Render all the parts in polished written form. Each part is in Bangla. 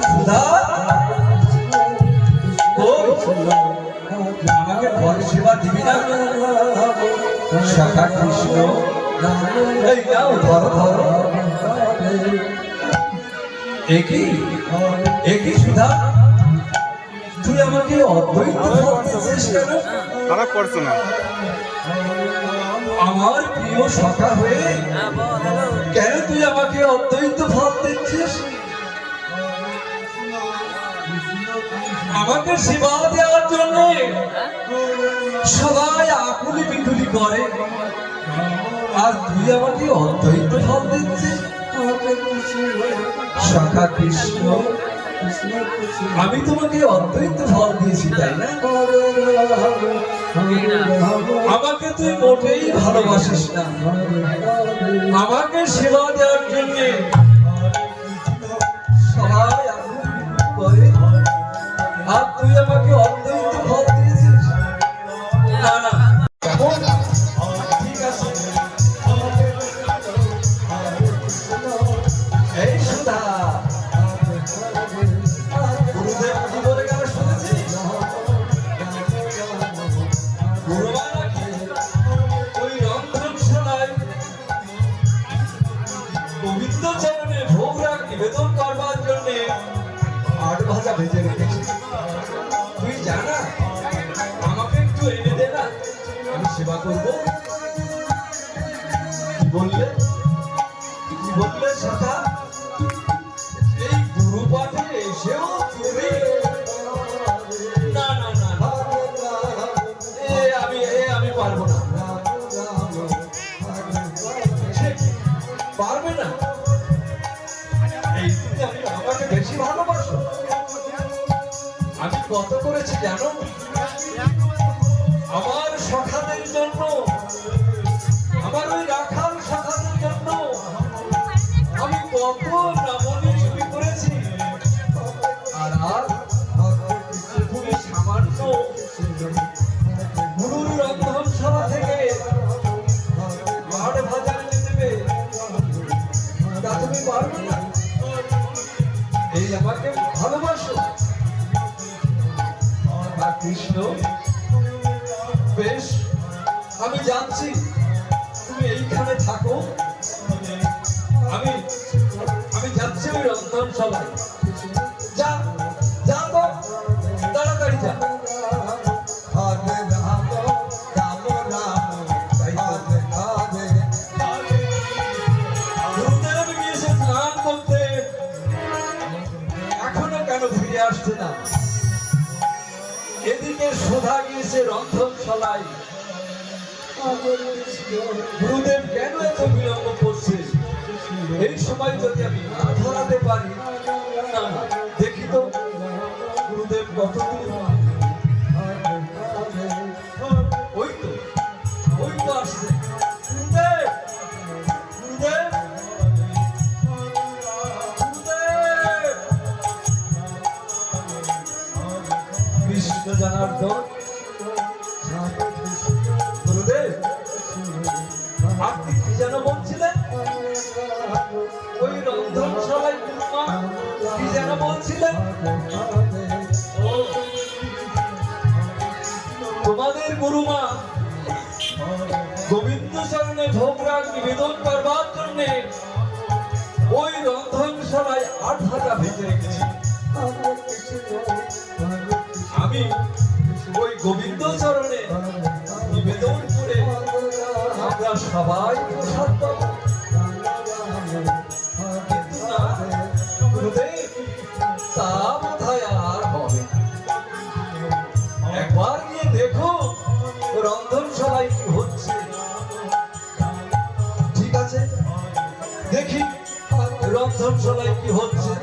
সুধা আমাকে ঘর সেবা দিবি না? শাখা কৃষ্ণ এই নাও ধরো ধরো। একই সুধা, তুই আমাকে অদ্বৈত ভাবতেছিস কেন? খারাপ করছো না। আমার প্রিয় সখা হয়ে কেন তুই আমাকে অদ্বৈত ভাব দিচ্ছিস? আমাকে সেবা দেওয়ার জন্য সবাই আকুলি বিকুলি করে, আর তুই আমাকে অদ্বৈত ভাব দিচ্ছিস? সখা কৃষ্ণ, আমি তোমাকে অদ্বৈত ভাব দিয়েছি তাই না? আমাকে তুই মোটেই ভালোবাসিস না। আমাকে সেবা দেওয়ার জন্য সবাই করে, আর তুই আমাকে অদ্বৈত ভাব দিয়েছিস? না না, ঠিক আছে। এই সুধা, গুরুদেব কি বলে গেল শুনেছিস? গুরুমা নাকি ওই রন্ধনশালায় গোবিন্দ চরণে ভোগ রাগ নিবেদন করবার জন্য আট ভাজা ভেজে রেখেছে। তুই জানা, আমাকে একটু এনে দে না, আমি সেবা করব। কি বললে? কি বললে শাখা? এই গুরু পাঠে এসেও তুমি? না না না না, আমি পারবো না। পারবে না? এই তুমি আমাকে বেশি ভালোবাসো। আমি কত করেছি জানো? আমার সখাদের জন্য, আমার ওই রাখাল সখাদের জন্য আমি কত নামনি চুরি করেছি। আর আর তুমি সামান্য গুরুর রন্ধনশালা থেকে আট ভাজা এনে দেবে, তা তুমি পারবে না? এই আমাকে ভালোবাসো? কৃষ্ণ, বেশ, আমি যাচ্ছি, তুমি এইখানে থাকো। আমি যাচ্ছি ওই রন্ধনশালায়। যা যা তো, তাড়াতাড়ি যা। গুরুদেব গিয়েছে স্নান করতে, এখনো কেন ফিরে আসছে না? এদিকে সুধা গিয়েছে রন্ধনশালায়, গুরুদেব কেন এত বিলম্ব করছে? এই সময় যদি আমি না ধরাতে পারি, না না, দেখি তো গুরুদেব কত দূর। ওই তো আসছে। গুরুদেব, গুরুদেব, গুরুদেব। কৃষ্ণ জনার্দন, গুরুদেব, আপনি কি যেন বলছিলেন? ওই রন্ধনশালায় গুরুমা কি যেন বলছিলেন? তোমাদের গুরুমা গোবিন্দ চরণে ভোগ রাগ নিবেদন করবার জন্য ওই রন্ধনশালায় আট ভাজা ভেজে রেখেছি। আমি ওই গোবিন্দ চরণে নিবেদন করে আমরা সবাই প্রসাদ পাবো। কিন্তু না গুরুদেব, তা বোধহয় আর হবে। একবার গিয়ে দেখো রন্ধনশালায় কি হচ্ছে। ঠিক আছে, দেখি রন্ধনশালায় কি হচ্ছে।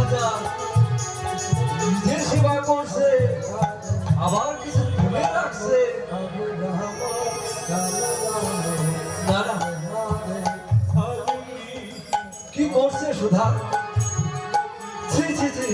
ভাজা নিজে সেবা করছে, আবার কিছু তুলে রাখছে। না না, কি করছে সুধা? ছি ছি ছি,